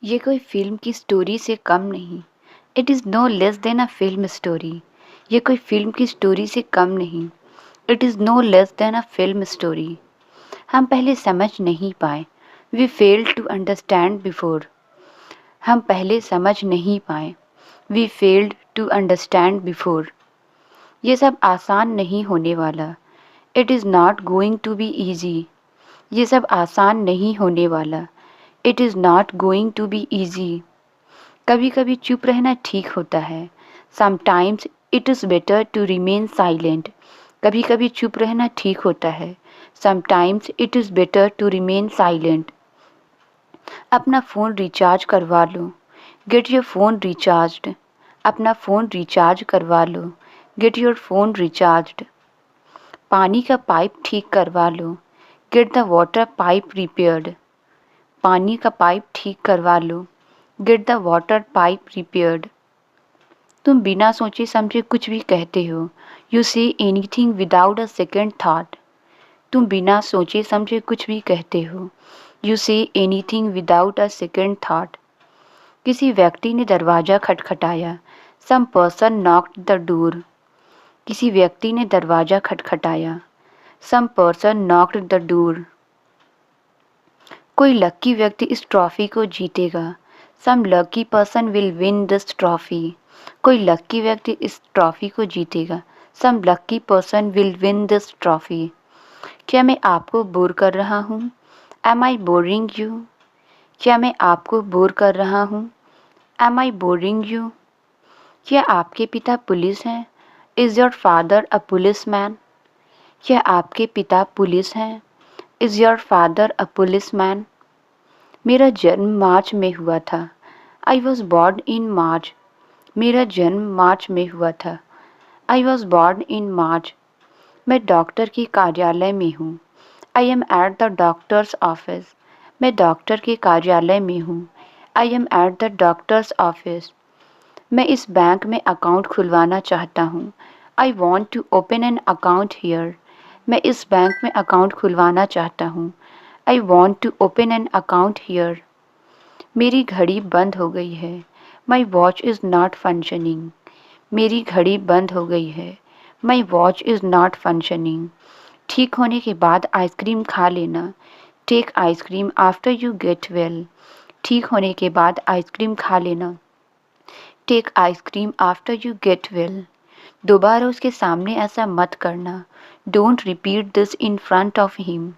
ये कोई फ़िल्म की स्टोरी से कम नहीं। It is no less than a film story. ये कोई फ़िल्म की स्टोरी से कम नहीं। It is no less than a film story. हम पहले समझ नहीं पाए। We failed to understand before. हम पहले समझ नहीं पाए। We failed to understand before. ये सब आसान नहीं होने वाला। It is not going to be easy. ये सब आसान नहीं होने वाला। It is not going to be easy. कभी कभी चुप रहना ठीक होता है। Sometimes it is better to remain silent. कभी कभी चुप रहना ठीक होता है। Sometimes it is better to remain silent. अपना फ़ोन रिचार्ज करवा लो। Get your phone recharged. अपना फ़ोन रिचार्ज करवा लो। Get your phone recharged. पानी का पाइप ठीक करवा लो। Get the water pipe repaired. पानी का पाइप ठीक करवा लो। Get the water pipe repaired. तुम बिना सोचे समझे कुछ भी कहते हो। You say anything without a second that. तुम बिना सोचे समझे कुछ भी कहते हो। You say anything without a second thought. किसी व्यक्ति ने दरवाज़ा खटखटाया। Some person knocked the door. किसी व्यक्ति ने दरवाज़ा खटखटाया। Some person knocked the door. कोई लकी व्यक्ति इस ट्रॉफी को जीतेगा। Some lucky person will win this trophy. कोई लकी व्यक्ति इस ट्रॉफी को जीतेगा। Some lucky person will win this trophy. क्या मैं आपको बोर कर रहा हूँ? Am I boring you? क्या मैं आपको बोर कर रहा हूँ? Am I boring you? क्या आपके पिता पुलिस हैं? Is your father a police man? क्या आपके पिता पुलिस हैं? Is your father a police man? मेरा जन्म मार्च में हुआ था। I was born in March. मेरा जन्म मार्च में हुआ था। I was born in March. मैं डॉक्टर के कार्यालय में हूँ। I am at the doctor's office. मैं डॉक्टर के कार्यालय में हूँ। I am at the doctor's office. मैं इस बैंक में अकाउंट खुलवाना चाहता हूँ। I want to open an account here. मैं इस बैंक में अकाउंट खुलवाना चाहता हूँ। I want to open an account here. मेरी घड़ी बंद हो गई है। My watch is not functioning. मेरी घड़ी बंद हो गई है। My watch is not functioning. ठीक होने के बाद आइसक्रीम खा लेना। Take ice cream after you get well. ठीक होने के बाद आइसक्रीम खा लेना। Take ice cream after you get well. दोबारा उसके सामने ऐसा मत करना। Don't repeat this in front of him.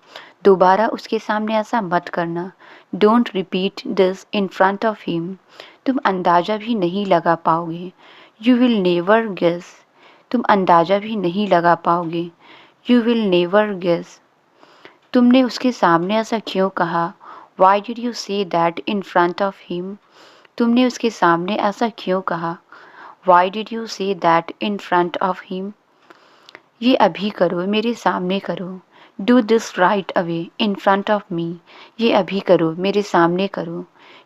दोबारा उसके सामने ऐसा मत करना। Don't repeat this in front of him. तुम अंदाज़ा भी नहीं लगा पाओगे। You will never guess. तुम अंदाज़ा भी नहीं लगा पाओगे। You will never guess. तुमने उसके सामने ऐसा क्यों कहा? Why did you say that in front of him? तुमने उसके सामने ऐसा क्यों कहा? Why did you say that in front of him? ये अभी करो, मेरे सामने करो। Do this right away in front of me. ये अभी करो, मेरे सामने करो।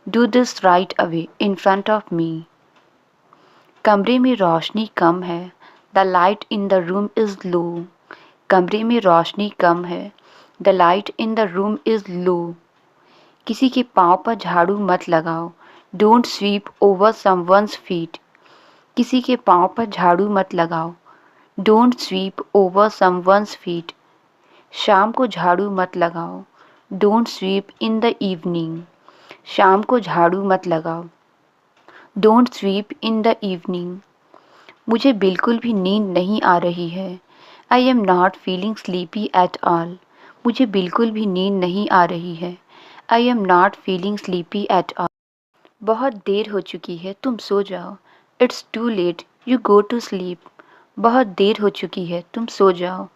Do this right away in front of me. कमरे में रोशनी कम है। The light in the room is लो। कमरे में रोशनी कम है। The light in the room is low. किसी के पाँव पर झाड़ू मत लगाओ। Don't sweep over someone's feet. किसी के पाँव पर झाड़ू मत लगाओ। Don't sweep over someone's feet. शाम को झाड़ू मत लगाओ। Don't sweep in the evening. शाम को झाड़ू मत लगाओ। Don't sweep in the evening. मुझे बिल्कुल भी नींद नहीं आ रही है। I am not feeling sleepy at all. मुझे बिल्कुल भी नींद नहीं आ रही है। I am not feeling sleepy at all. बहुत देर हो चुकी है, तुम सो जाओ। It's too late, you go to sleep. बहुत देर हो चुकी है, तुम सो जाओ।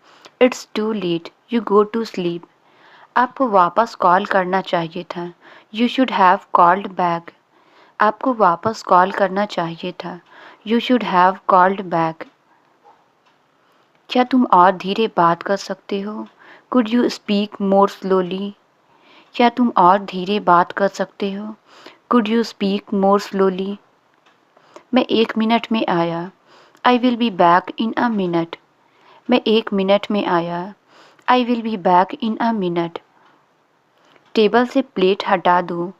It's too late, you go to sleep. आपको वापस कॉल करना चाहिए था। You should have called back. आपको वापस कॉल करना चाहिए था। You should have called back. क्या तुम और धीरे बात कर सकते हो? Could you speak more slowly? क्या तुम और धीरे बात कर सकते हो? Could you speak more slowly? मैं 1 मिनट में आया। I will be back in a minute. मैं 1 मिनट में आया। I will be back in a minute. Table से प्लेट हटा दो।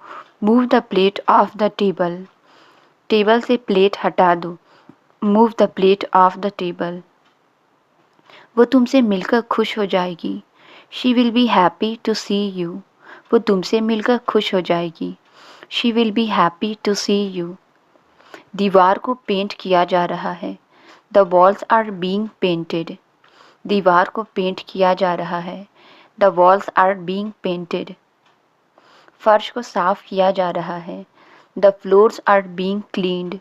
Move the plate of the table, table से प्लेट हटा दो। Move the plate of the table. वो तुमसे मिलकर खुश हो जाएगी। She will be happy to see you. वो तुमसे मिलकर खुश हो जाएगी। She will be happy to see you. दीवार को पेंट किया जा रहा है। The walls are being painted. दीवार को पेंट किया जा रहा है। The walls are being painted. फर्श को साफ किया जा रहा है। The floors are being cleaned.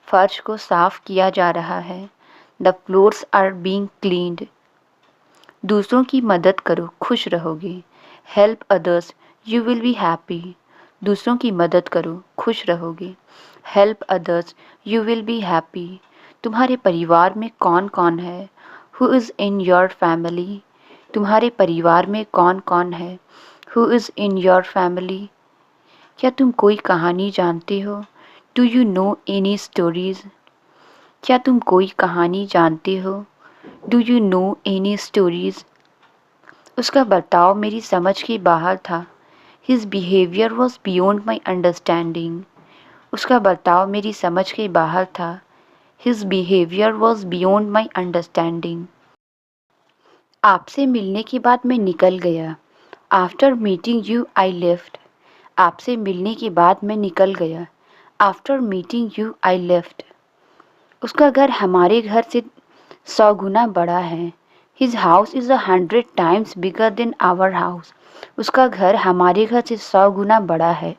फर्श को साफ किया जा रहा है। The floors are being cleaned. दूसरों की मदद करो, खुश रहोगे। Help others, you will be happy. दूसरों की मदद करो, खुश रहोगे। Help others, you will be happy. तुम्हारे परिवार में कौन कौन है? Who is in your family? तुम्हारे परिवार में कौन कौन है? Who is in your family? क्या तुम कोई कहानी जानते हो? Do you know any stories? क्या तुम कोई कहानी जानते हो? Do you know any stories? उसका बर्ताव मेरी समझ के बाहर था। His behaviour was beyond my understanding. उसका बर्ताव मेरी समझ के बाहर था। His behaviour was beyond my understanding. आपसे मिलने के बाद मैं निकल गया। After meeting you I left. आपसे मिलने के बाद मैं निकल गया। After meeting you I left. उसका घर हमारे घर से 100 गुना बड़ा है। His house is 100 times bigger than our house. उसका घर हमारे घर से 100 गुना बड़ा है।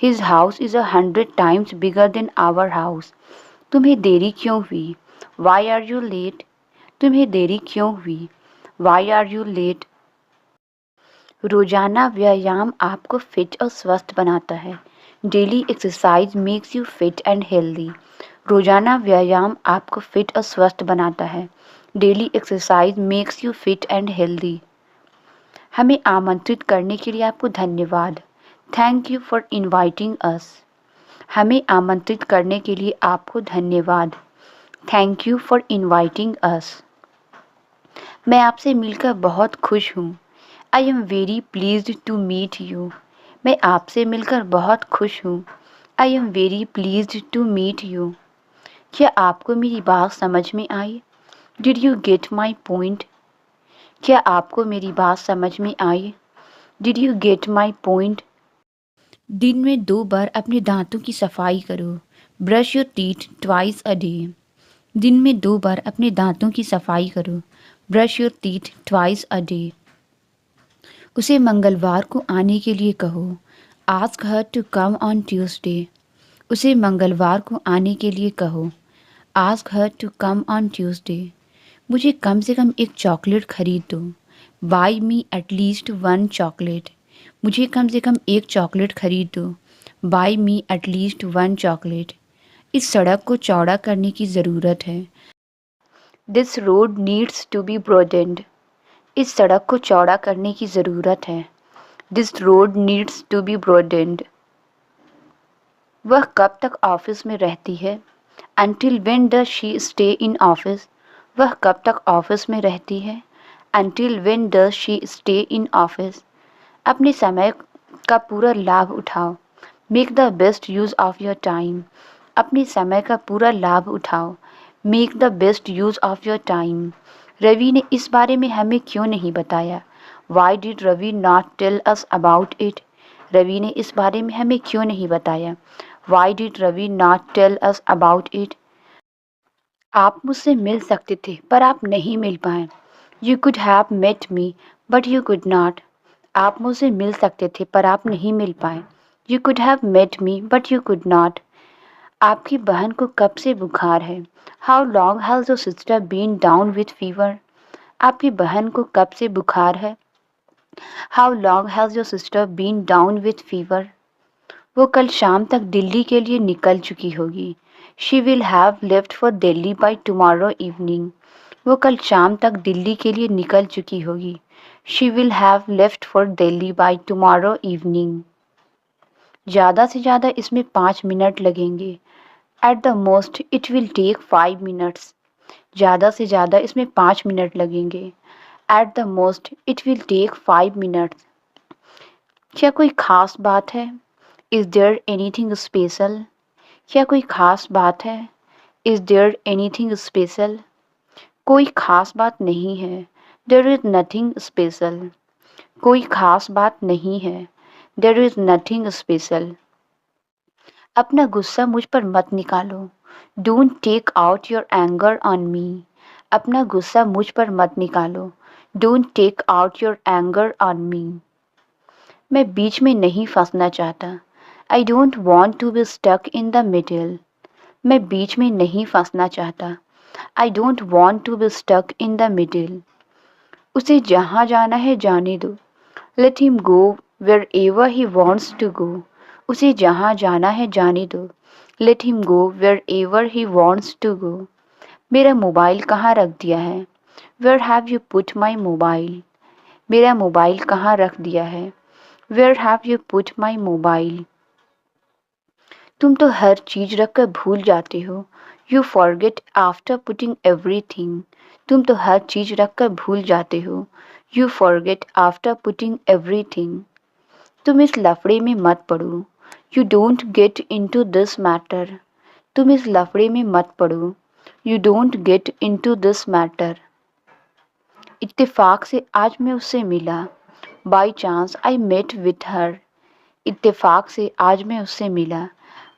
His house is 100 times bigger than our house. तुम्हें देरी क्यों हुई? Why are you late? तुम्हें देरी क्यों हुई? Why are you late? रोजाना व्यायाम आपको फिट और स्वस्थ बनाता है। Daily exercise makes you fit and healthy. रोजाना व्यायाम आपको फिट और स्वस्थ बनाता है। Daily exercise makes you fit and healthy. हमें आमंत्रित करने के लिए आपको धन्यवाद। Thank you for inviting us. हमें आमंत्रित करने के लिए आपको धन्यवाद। Thank you for inviting us. मैं आपसे मिलकर बहुत खुश हूँ। I am very pleased to meet you. मैं आपसे मिलकर बहुत खुश हूँ। I am very pleased to meet you. क्या आपको मेरी बात समझ में आई? Did you get my point? क्या आपको मेरी बात समझ में आई? Did you get my point? दिन में 2 बार अपने दांतों की सफाई करो। Brush your teeth twice a day. दिन में 2 बार अपने दांतों की सफाई करो। Brush your teeth twice a day. उसे मंगलवार को आने के लिए कहो। Ask her to come on Tuesday. उसे मंगलवार को आने के लिए कहो। Ask her to come on Tuesday. मुझे कम से कम एक चॉकलेट खरीद दो। Buy me at least 1 chocolate. मुझे कम से कम एक चॉकलेट खरीद दो। Buy me at least 1 chocolate. इस सड़क को चौड़ा करने की ज़रूरत है। This road needs to be broadened. इस सड़क को चौड़ा करने की ज़रूरत है। This road needs to be broadened. वह कब तक ऑफिस में रहती है? Until when does she stay in office? वह कब तक ऑफिस में रहती है? Until when does she stay in office? अपने समय का पूरा लाभ उठाओ। Make the best use of your time. अपने समय का पूरा लाभ उठाओ। Make the best use of your time. Ravi ने इस बारे में हमें क्यों नहीं बताया? Why did Ravi not tell us about it? Ravi ने इस बारे में हमें क्यों नहीं बताया? Why did Ravi not tell us about it? आप मुझसे मिल सकते थे पर आप नहीं मिल पाए। You could have met me, but you could not. आप मुझसे मिल सकते थे पर आप नहीं मिल पाए। You could have met me, but you could not. आपकी बहन को कब से बुखार है? How long has your sister been down with fever? आपकी बहन को कब से बुखार है? How long has your sister been down with fever? वो कल शाम तक दिल्ली के लिए निकल चुकी होगी। She will have left for Delhi by tomorrow evening. वो कल शाम तक दिल्ली के लिए निकल चुकी होगी। She will have left for Delhi by tomorrow evening. ज़्यादा से ज़्यादा इसमें 5 मिनट लगेंगे। At the most it will take 5 minutes. ज़्यादा से ज़्यादा इसमें 5 मिनट लगेंगे। At the most it will take 5 minutes. क्या कोई ख़ास बात है? Is there anything special? क्या कोई खास बात है? Is there anything special? कोई खास बात नहीं है। There is nothing special. कोई खास बात नहीं है। There is nothing special. अपना गुस्सा मुझ पर मत निकालो। Don't take out your anger on me. अपना गुस्सा मुझ पर मत निकालो। Don't take out your anger on me. मैं बीच में नहीं फंसना चाहता। I don't want to be stuck in the middle. मैं बीच में नहीं फंसना चाहता। I don't want to be stuck in the middle. उसे जहाँ जाना है जाने दो। Let him go wherever he wants to go. उसे जहाँ जाना है जाने दो। Let him go wherever he wants to go. मेरा मोबाइल कहाँ रख दिया है? Where have you put my mobile? मेरा मोबाइल कहाँ रख दिया है? Where have you put my mobile? तुम तो हर चीज रखकर भूल जाते हो। You forget after putting everything. तुम तो हर चीज रखकर भूल जाते हो। You forget after putting everything. तुम इस लफड़े में मत पड़ो। You don't get into this matter. तुम इस लफड़े में मत पड़ो। You don't get into this matter. इत्तेफाक से आज मैं उससे मिला। By chance I met with her. इत्तेफाक से आज मैं उससे मिला।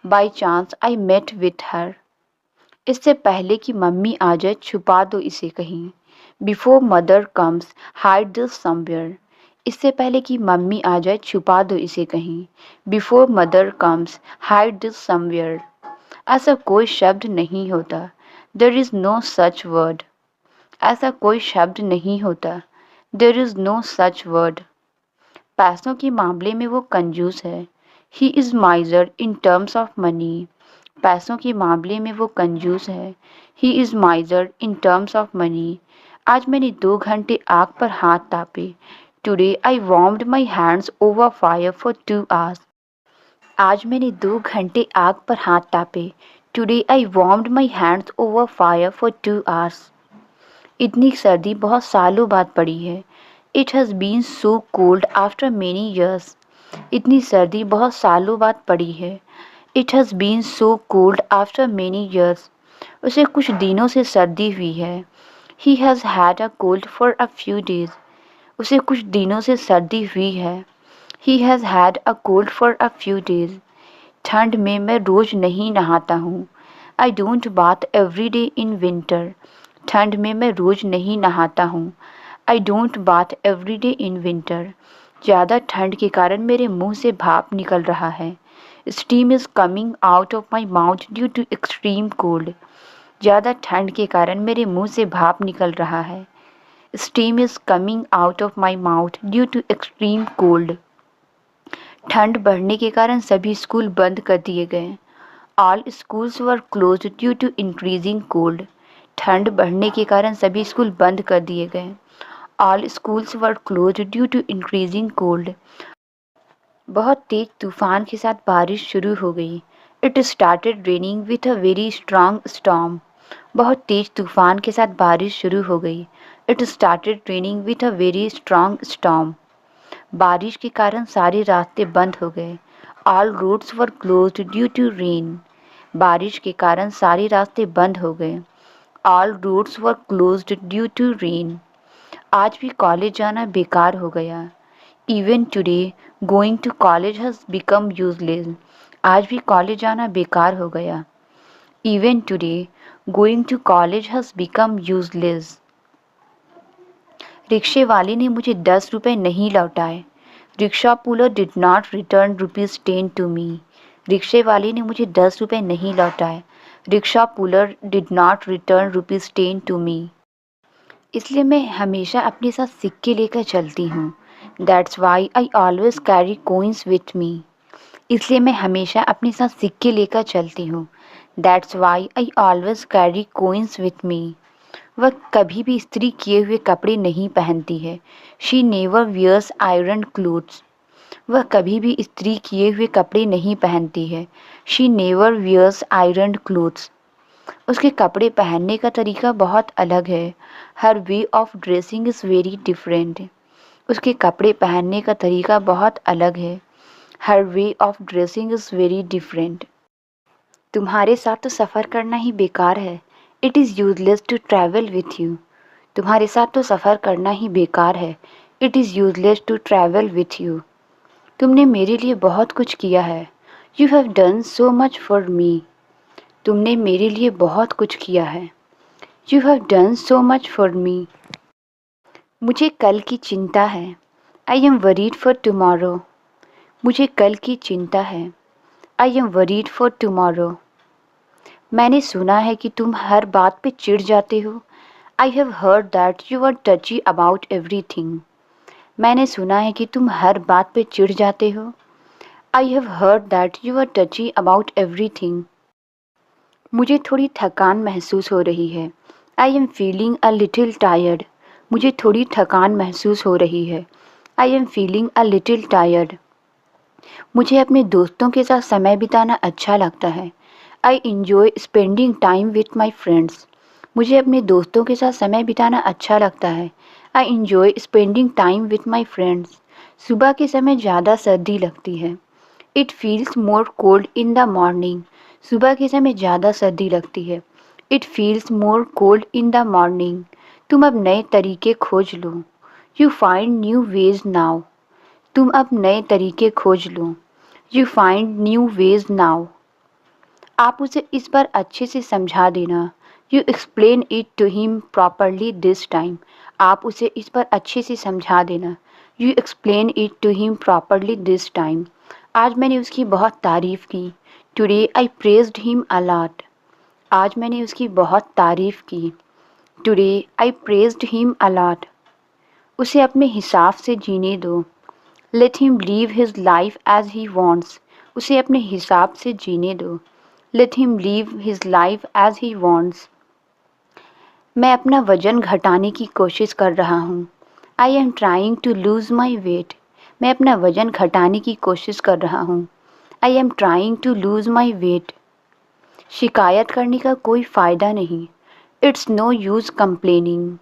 By chance I met with her. इससे पहले कि मम्मी आ जाए छुपा दो इसे कहीं। Before mother comes hide this somewhere. इससे पहले कि मम्मी आ जाए छुपा दो इसे कहीं। Before mother comes hide this somewhere. ऐसा कोई शब्द नहीं होता। There is no such word. ऐसा कोई शब्द नहीं होता। There is no such word. पैसों के मामले में वो कंजूस है। He is miser in terms of money. पैसों के मामले में वो कंजूस है। He is miser in terms of money. आज मैंने 2 घंटे आग पर हाथ तापे। Today I warmed my hands over fire for 2 hours. आज मैंने 2 घंटे आग पर हाथ तापे। Today I warmed my hands over fire for 2 hours. इतनी सर्दी बहुत सालों बाद पड़ी है। It has been so cold after many years. इतनी सर्दी बहुत सालों बाद पड़ी है। It has been so cold after many years. उसे कुछ दिनों से सर्दी हुई है। He has had a cold for a few days. उसे कुछ दिनों से सर्दी हुई है। He has had a cold for a few days. ठंड में मैं रोज़ नहीं नहाता हूँ। I don't bath every day in winter. ठंड में मैं रोज़ नहीं नहाता हूँ। I don't bath every day in winter. ज़्यादा ठंड के कारण मेरे मुंह से भाप निकल रहा है। Steam is coming out of my mouth due to extreme cold. ज़्यादा ठंड के कारण मेरे मुंह से भाप निकल रहा है। Steam is coming out of my mouth due to extreme cold. ठंड बढ़ने के कारण सभी स्कूल बंद कर दिए गए। All schools were closed due to increasing cold. ठंड बढ़ने के कारण सभी स्कूल बंद कर दिए गए। All schools were closed due to increasing cold. बहुत तेज तूफान के साथ बारिश शुरू हो गई। It started raining with a very strong storm. बहुत तेज तूफान के साथ बारिश शुरू हो गई। It started raining with a very strong storm. बारिश के कारण सारे रास्ते बंद हो गए। All roads were closed due to rain. बारिश के कारण सारे रास्ते बंद हो गए। All roads were closed due to rain. आज भी कॉलेज जाना बेकार हो गया। Even today going to college has become useless. आज भी कॉलेज जाना बेकार हो गया। Even today going to college has become useless. रिक्शे वाले ने मुझे 10 रुपये नहीं लौटाए। Rickshaw puller did not return ₹10 to me. रिक्शे वाले ने मुझे 10 रुपये नहीं लौटाए। Rickshaw puller did not return ₹10 to me. इसलिए मैं हमेशा अपने साथ सिक्के लेकर चलती हूँ। That's why I always carry coins with me. इसलिए मैं हमेशा अपने साथ सिक्के लेकर चलती हूँ। That's why I always carry coins with me. वह कभी भी इस्त्री किए हुए कपड़े नहीं पहनती है। She never wears iron clothes. वह कभी भी इस्त्री किए हुए कपड़े नहीं पहनती है। She never wears iron clothes. उसके कपड़े पहनने का तरीका बहुत अलग है। Her way of dressing is very different. उसके कपड़े पहनने का तरीका बहुत अलग है। Her way of dressing is very different. तुम्हारे साथ तो सफ़र करना ही बेकार है। It is useless to travel with you. तुम्हारे साथ तो सफ़र करना ही बेकार है। It is useless to travel with you. तुमने मेरे लिए बहुत कुछ किया है। You have done so much for me. तुमने मेरे लिए बहुत कुछ किया है। You have done so much for me. मुझे कल की चिंता है। I am worried for tomorrow. मुझे कल की चिंता है। I am worried for tomorrow. मैंने सुना है कि तुम हर बात पे चिढ़ जाते हो। I have heard that you are touchy about everything. मैंने सुना है कि तुम हर बात पे चिढ़ जाते हो। I have heard that you are touchy about everything. मुझे थोड़ी थकान महसूस हो रही है। I am feeling a little tired. मुझे थोड़ी थकान महसूस हो रही है। I am feeling a little tired. मुझे अपने दोस्तों के साथ समय बिताना अच्छा लगता है। I enjoy spending time with my friends. मुझे अपने दोस्तों के साथ समय बिताना अच्छा लगता है। I enjoy spending time with my friends. सुबह के समय ज़्यादा सर्दी लगती है। It feels more cold in the morning. सुबह के समय ज़्यादा सर्दी लगती है। It feels more cold in the morning. तुम अब नए तरीके खोज लो। You find new ways now. तुम अब नए तरीके खोज लो। You find new ways now. आप उसे इस बार अच्छे से समझा देना। You explain it to him properly this time. आप उसे इस बार अच्छे से समझा देना। You explain it to him properly this time. आज मैंने उसकी बहुत तारीफ़ की। Today I praised him a lot. आज मैंने उसकी बहुत तारीफ़ की। Today I praised him a lot. उसे अपने हिसाब से जीने दो। Let him live his life as he wants. उसे अपने हिसाब से जीने दो। Let him live his life as he wants. मैं अपना वजन घटाने की कोशिश कर रहा हूँ। I am trying to lose my weight. मैं अपना वजन घटाने की कोशिश कर रहा हूँ। I am trying to lose my weight. शिकायत करने का कोई फ़ायदा नहीं। It's no use complaining.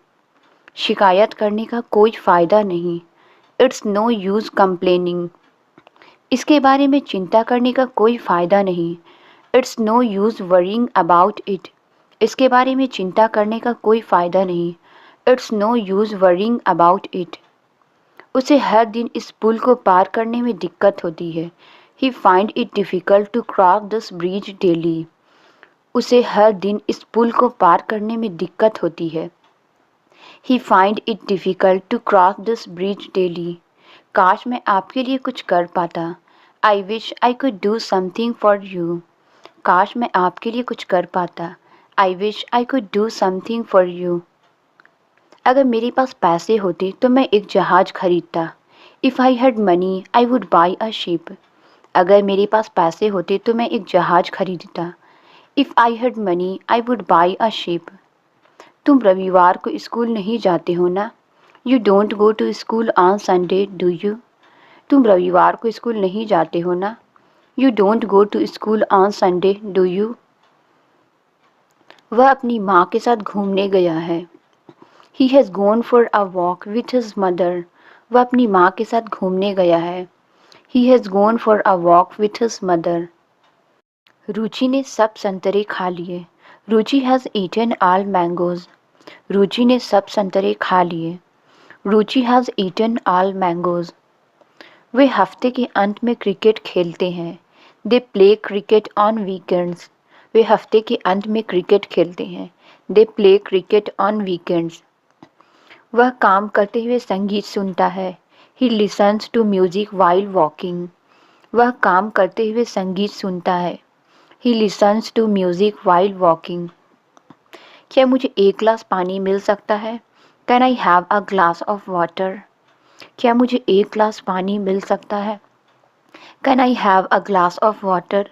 शिकायत करने का कोई फ़ायदा नहीं। It's no use complaining. इसके बारे में चिंता करने का कोई फ़ायदा नहीं। It's no use worrying about it. इसके बारे में चिंता करने का कोई फ़ायदा नहीं। It's no use worrying about it. उसे हर दिन इस पुल को पार करने में दिक्कत होती है। He find it difficult to cross this bridge daily. उसे हर दिन इस पुल को पार करने में दिक्कत होती है। He find it difficult to cross this bridge daily. काश मैं आपके लिए कुछ कर पाता। I wish I could do something for you. काश मैं आपके लिए कुछ कर पाता। I wish I could do something for you. अगर मेरे पास पैसे होते तो मैं एक जहाज़ खरीदता। If I had money I would buy a ship. अगर मेरे पास पैसे होते तो मैं एक जहाज़ खरीदता। If I had money I would buy a ship. तुम रविवार को स्कूल नहीं जाते हो ना? You don't go to school on Sunday do you? तुम रविवार को स्कूल नहीं जाते हो ना? You don't go to school on Sunday do you? वह अपनी माँ के साथ घूमने गया है। He has gone for a walk with his mother. वह अपनी माँ के साथ घूमने गया है। He has gone for a walk with his mother. Ruchi ने सब संतरे खा लिए। Ruchi has eaten all mangoes. Ruchi ने सब संतरे खा लिए। Ruchi has eaten all mangoes. वे हफ्ते के अंत में क्रिकेट खेलते हैं। They play cricket on weekends. वे हफ्ते के अंत में क्रिकेट खेलते हैं। They play cricket on weekends. वह काम करते हुए संगीत सुनता है। He listens to music while walking. वह काम करते हुए संगीत सुनता है। He listens to music while walking. क्या मुझे एक ग्लास पानी मिल सकता है? Can I have a glass of water? क्या मुझे एक ग्लास पानी मिल सकता है? Can I have a glass of water?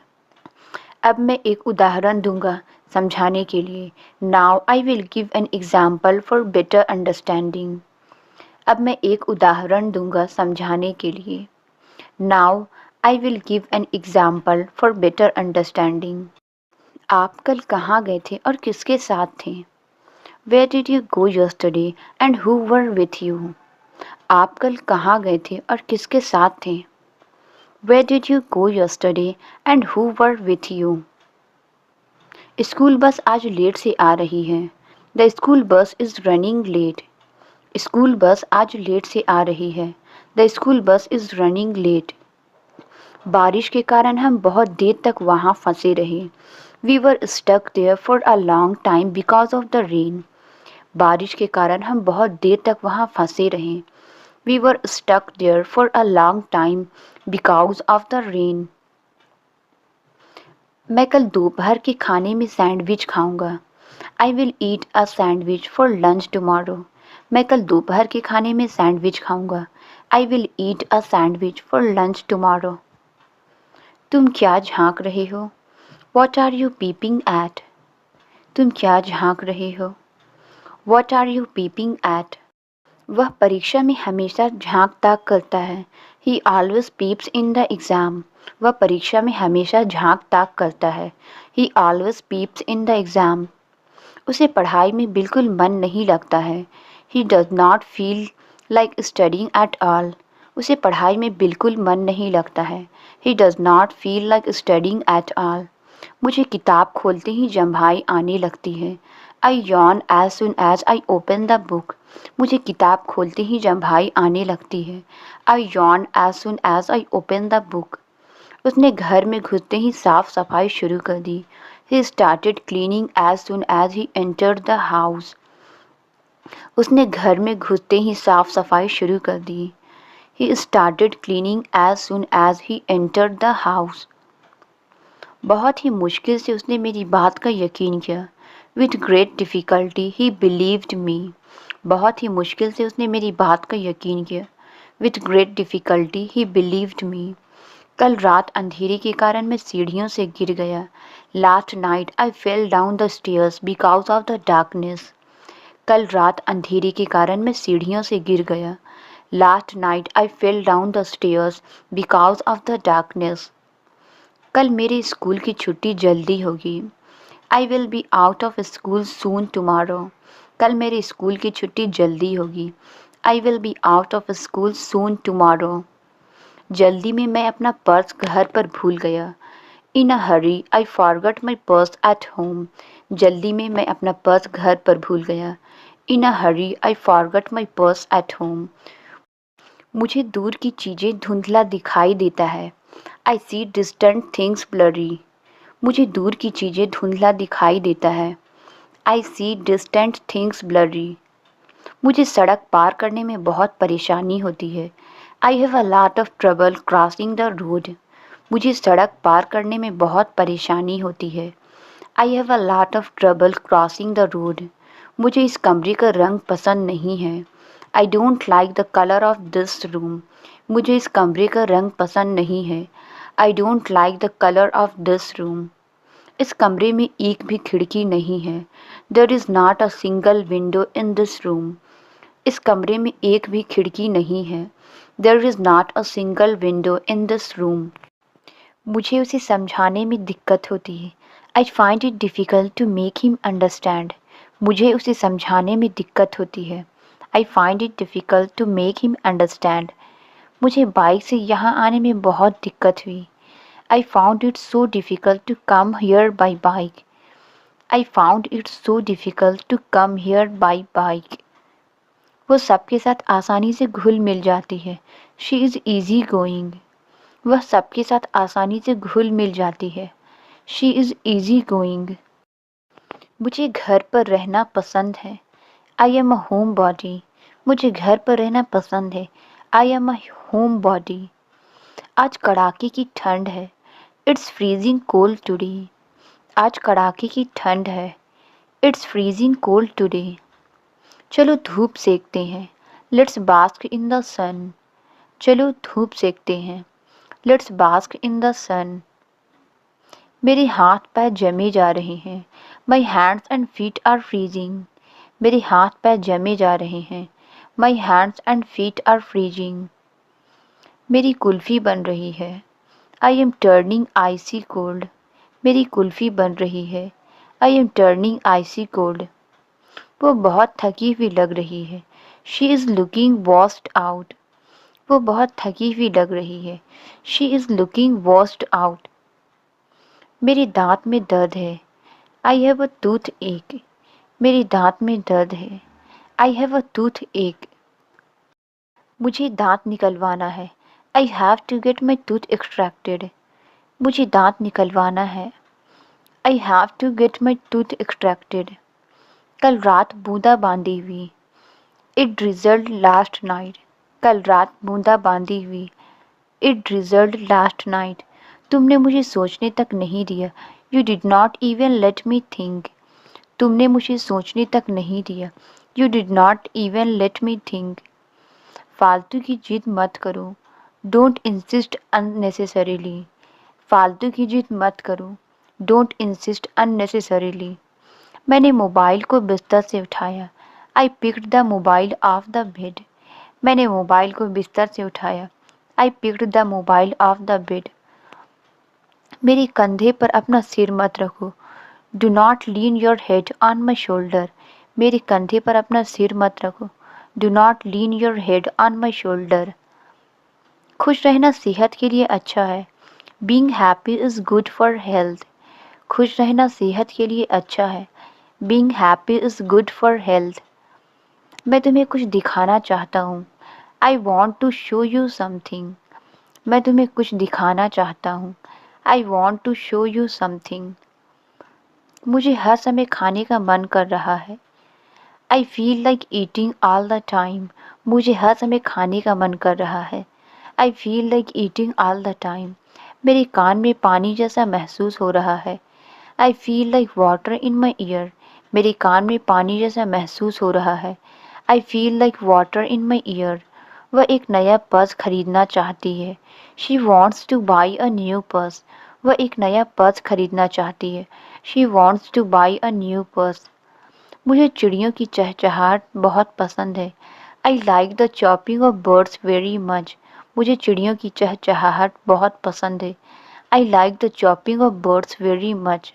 अब मैं एक उदाहरण दूंगा समझाने के लिए। Now I will give an example for better understanding. अब मैं एक उदाहरण दूंगा समझाने के लिए। Now I will give an example for better understanding. आप कल कहाँ गए थे और किसके साथ थे? Where did you go yesterday and who were with you? आप कल कहाँ गए थे और किसके साथ थे? Where did you go yesterday and who were with you? School bus आज लेट से आ रही है. The school bus is running late. School bus आज लेट से आ रही है. The school bus is running late. बारिश के कारण हम बहुत देर तक वहाँ फंसे रहे. We were stuck there for a long time because of the rain. बारिश के कारण हम बहुत देर तक वहाँ फंसे रहे. We were stuck there for a long time because of the rain. मैं कल दोपहर के खाने में सैंडविच खाऊंगा. I will eat a sandwich for lunch tomorrow. मैं कल दोपहर के खाने में सैंडविच खाऊंगा. I will eat a sandwich for lunch tomorrow. तुम क्या झांक रहे हो? What are you peeping at? तुम क्या झांक रहे हो? What are you peeping at? वह परीक्षा में हमेशा झांक ताक करता है. He always peeps in the exam. वह परीक्षा में हमेशा झांक ताक करता है. He always peeps in the exam. उसे पढ़ाई में बिल्कुल मन नहीं लगता है. He does not feel like studying at all. उसे पढ़ाई में बिल्कुल मन नहीं लगता है. He does not feel like studying at all. मुझे किताब खोलते ही जम्हाई आने लगती है. I yawn as soon as I open the book. मुझे किताब खोलते ही जम्हाई आने लगती है. I yawn as soon as I open the book. उसने घर में घुसते ही साफ सफाई शुरू कर दी. He started cleaning as soon as he entered the house. उसने घर में घुसते ही साफ सफाई शुरू कर दी. He started cleaning as soon as he entered the house. बहुत ही मुश्किल से उसने मेरी बात का यकीन किया. With great difficulty he believed me. बहुत ही मुश्किल से उसने मेरी बात का यकीन किया. With great difficulty he believed me. कल रात अंधेरे के कारण मैं सीढ़ियों से गिर गया. Last night I fell down the stairs because of the darkness. कल रात अंधेरे के कारण मैं सीढ़ियों से गिर गया. Last night I fell down the stairs because of the darkness. कल मेरे स्कूल की छुट्टी जल्दी होगी. I will be out of school soon tomorrow. कल मेरे स्कूल की छुट्टी जल्दी होगी. I will be out of school soon tomorrow. जल्दी में मैं अपना पर्स घर पर भूल गया. In a hurry I forgot my purse at home. जल्दी में मैं अपना पर्स घर पर भूल गया. In a hurry I forgot my purse at home. मुझे दूर की चीज़ें धुंधला दिखाई देता है. I see distant things blurry. मुझे दूर की चीज़ें धुंधला दिखाई देता है. I see distant things blurry. मुझे सड़क पार करने में बहुत परेशानी होती है. I have a lot of trouble crossing the road. मुझे सड़क पार करने में बहुत परेशानी होती है. I have a lot of trouble crossing the road. मुझे इस कमरे का रंग पसंद नहीं है. I don't like the color of this room. मुझे इस कमरे का रंग पसंद नहीं है. I don't like the color of this room. इस कमरे में एक भी खिड़की नहीं है. There is not a single window in this room. इस कमरे में एक भी खिड़की नहीं है. There is not a single window in this room. मुझे उसे समझाने में दिक्कत होती है. I find it difficult to make him understand. मुझे उसे समझाने में दिक्कत होती है. I find it difficult to make him understand. मुझे बाइक से यहाँ आने में बहुत दिक्कत हुई. I found it so difficult to come here by bike. I found it so difficult to come here by bike. वो सबके साथ आसानी से घुल मिल जाती है. She is easy going. वह सबके साथ आसानी से घुल मिल जाती है. She is easy going. मुझे घर पर रहना पसंद है. I am a homebody. मुझे घर पर रहना पसंद है. I am a homebody. आज कड़ाके की ठंड है. It's freezing cold today. आज कड़ाके की ठंड है. It's freezing cold today. चलो धूप सेकते हैं. Let's bask in the sun. चलो धूप सेकते हैं. Let's bask in the sun. मेरे हाथ पैर जमे जा रहे हैं. My hands and feet are freezing. मेरे हाथ पैर जमे जा रहे हैं. My hands and feet are freezing. मेरी कुल्फ़ी बन रही है. I am turning icy cold. मेरी कुल्फ़ी बन रही है. I am turning icy cold. वो बहुत थकी हुई लग रही है. She is looking washed out. वो बहुत थकी हुई लग रही है। She is looking washed out. मेरे दांत में दर्द है। आई हैव अ टूथ एक। मेरे दांत में दर्द है। आई हैव अ टूथ एक। मुझे दांत निकलवाना है। I have to get my tooth extracted. मुझे दांत निकलवाना है। I have to get my tooth extracted. कल रात बूंदाबांदी हुई। It drizzled last night. कल रात बूंदाबांदी हुई। It drizzled last night. तुमने मुझे सोचने तक नहीं दिया। You did not even let me think. तुमने मुझे सोचने तक नहीं दिया। You did not even let me think. फालतू की जिद मत करो। Don't insist unnecessarily. फालतू की जिद मत करो। Don't insist unnecessarily. मैंने मोबाइल को बिस्तर से उठाया। I picked the mobile of the bed. मैंने मोबाइल को बिस्तर से उठाया। I picked the mobile of the bed. मेरे कंधे पर अपना सिर मत रखो। Do not lean your head on my shoulder. मेरे कंधे पर अपना सिर मत रखो। Do not lean your head on my shoulder. खुश रहना सेहत के लिए अच्छा है। Being happy is good for health. खुश रहना सेहत के लिए अच्छा है। Being happy is good for health. मैं तुम्हें कुछ दिखाना चाहता हूँ। I want to show you something. मैं तुम्हें कुछ दिखाना चाहता हूँ। I want to show you something. मुझे हर समय खाने का मन कर रहा है। I feel like eating all the time. मुझे हर समय खाने का मन कर रहा है। I feel like eating all the time. मेरे कान में पानी जैसा महसूस हो रहा है। I feel like water in my year. मेरे कान में पानी जैसा महसूस हो रहा है। I feel like water in my year. वह एक नया पर्स खरीदना चाहती है। She wants two by a new purse. वह एक नया पर्स खरीदना चाहती है। She wants two by a new purse. मुझे चिड़ियों की चहचहाहट बहुत पसंद है। I like the chopping of birds very much. मुझे चिड़ियों की चहचहाहट बहुत पसंद है। I like the chopping of birds very much.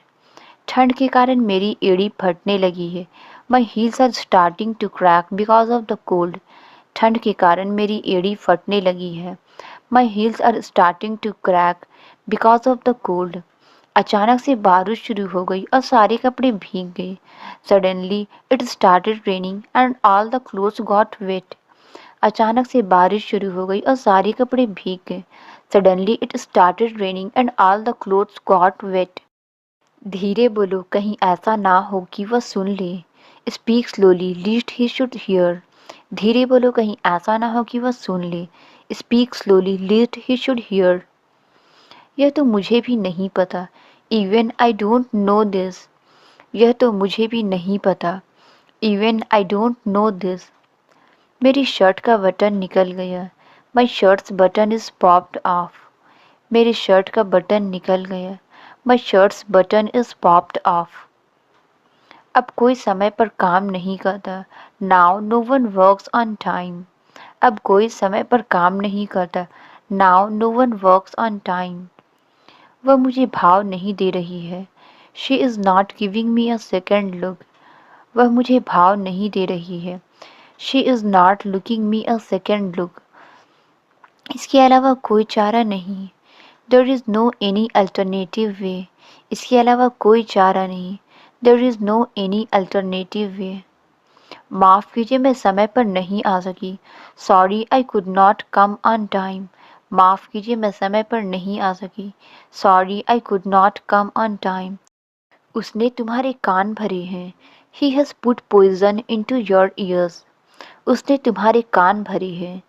ठंड के कारण मेरी एड़ी फटने लगी है। My heels are starting to crack because of the cold. ठंड के कारण मेरी एड़ी फटने लगी है। My heels are starting to crack because of the cold. अचानक से बारिश शुरू हो गई और सारे कपड़े भीग गए। Suddenly it started raining and all the clothes got wet. अचानक से बारिश शुरू हो गई और सारे कपड़े भीग गए। Suddenly it started raining and all the clothes got wet. धीरे बोलो, कहीं ऐसा ना हो कि वह सुन ले। Speak slowly least he should here. धीरे बोलो, कहीं ऐसा ना हो कि वह सुन ले। Speak slowly least he should hear. यह तो मुझे भी नहीं पता। Even I don't know this. यह तो मुझे भी नहीं पता। Even I don't know this. मेरी शर्ट का बटन निकल गया। My shirt's button is popped off. मेरी शर्ट का बटन निकल गया। My shirt's button is popped off. अब कोई समय पर काम नहीं करता। Now no one works on time. अब कोई समय पर काम नहीं करता। Now no one works on time. वह मुझे भाव नहीं दे रही है। She is not giving me a second look. वह मुझे भाव नहीं दे रही है। She is not looking me a second look. इसके अलावा कोई चारा नहीं। There is no any alternative way. इसके अलावा कोई चारा नहीं। There is no any alternative way. माफ़ कीजिए, मैं समय पर नहीं आ सकी। Sorry I could not come on time. माफ़ कीजिए, मैं समय पर नहीं आ सकी। Sorry I could not come on time. उसने तुम्हारे कान भरे हैं। He has put poison into your ears. उसने तुम्हारे कान भरे हैं।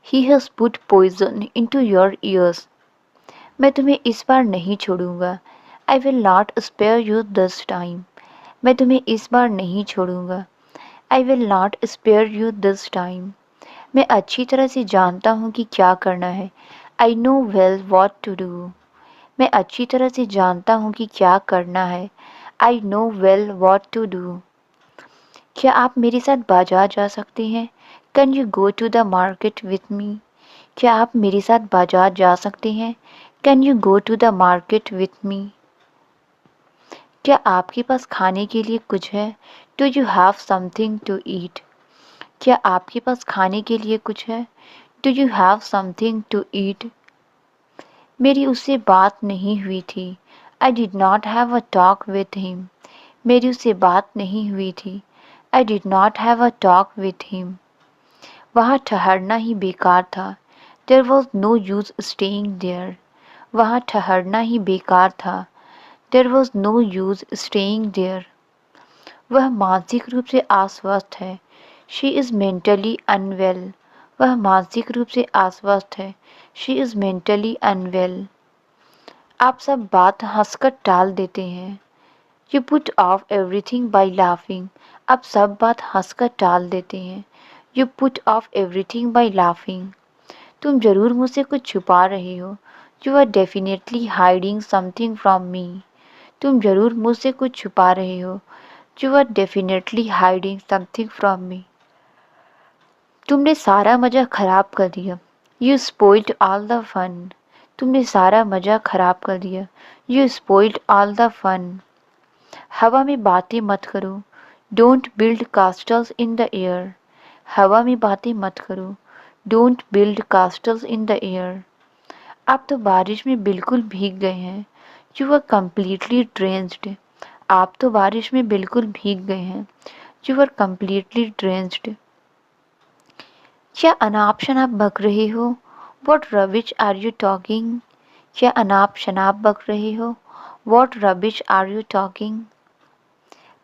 He has put poison into your ears. मैं तुम्हें इस बार नहीं छोड़ूंगा। I will not spare you this time. मैं तुम्हें इस बार नहीं छोड़ूंगा। I will not spare you this time. मैं अच्छी तरह से जानता हूँ कि क्या करना है। I know well what to do. मैं अच्छी तरह से जानता हूँ कि क्या करना है। I know well what to do. क्या आप मेरे साथ बाजार जा सकते हैं? Can you go to the market with me? क्या आप मेरे साथ बाजार जा सकते हैं? Can you go to the market with me? क्या आपके पास खाने के लिए कुछ है? Do you have something to eat? क्या आपके पास खाने के लिए कुछ है? Do you have something to ईट? मेरी उससे बात नहीं हुई थी। I did not have a talk with him. मेरी उससे बात नहीं हुई थी। I did not have a talk with him. वहाँ ठहरना ही बेकार था। There was no use staying there. वहाँ ठहरना ही बेकार था। There was no use staying there. वह मानसिक रूप से अस्वस्थ है। She is mentally unwell. वह मानसिक रूप से अस्वस्थ है। She is mentally unwell. आप सब बात हंसकर टाल देते हैं। You put off everything by laughing. आप सब बात हंसकर टाल देते हैं। You put off everything by laughing. तुम जरूर मुझसे कुछ छुपा रहे हो। You are definitely hiding something from me. तुम जरूर मुझसे कुछ छुपा रहे हो। You are definitely hiding something from me. तुमने सारा मज़ा खराब कर दिया। You spoiled all the fun. तुमने सारा मज़ा खराब कर दिया। You spoiled all the fun. हवा में बातें मत करो। Don't build castles in the air. हवा में बातें मत करो। Don't build castles in the air. आप तो बारिश में बिल्कुल भीग गए हैं। You are completely drenched. आप तो बारिश में बिल्कुल भीग गए हैं। You are completely drenched. क्या अनाप शनाप बक रहे हो? What rubbish are you talking? क्या अनाप शनाप बक रहे हो? What rubbish are you talking?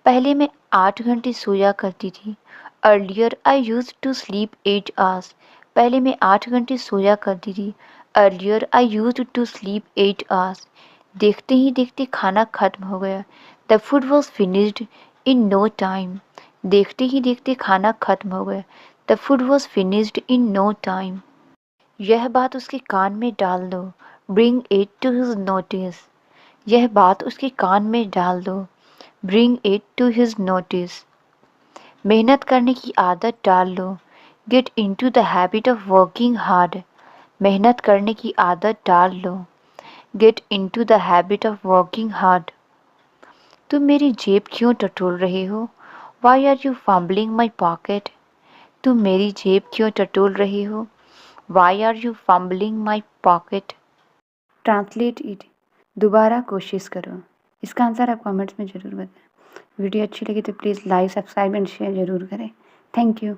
पहले मैं 8 घंटे सोया करती थी। Earlier I use to sleep 8 hours. पहले मैं 8 घंटे सोया करती थी। Earlier I use to sleep 8 hours. देखते ही देखते खाना खत्म हो गया। The food was finished in no time. देखते ही देखते खाना खत्म हो गया। The food was finished in no time. यह बात उसके कान में डाल दो। Bring it to his notice. यह बात उसके कान में डाल दो। Bring it to his notice. मेहनत करने की आदत डाल लो। Get into the habit of working hard. मेहनत करने की आदत डाल लो। Get into the habit of working hard. तुम मेरी जेब क्यों टटोल रहे हो? Why are you fumbling my pocket? तुम मेरी जेब क्यों टटोल रहे हो? Why are you fumbling my pocket? Translate it. दोबारा कोशिश करो। इसका आंसर आप कमेंट्स में ज़रूर बताएं। वीडियो अच्छी लगी तो please like subscribe and share ज़रूर करें। Thank you.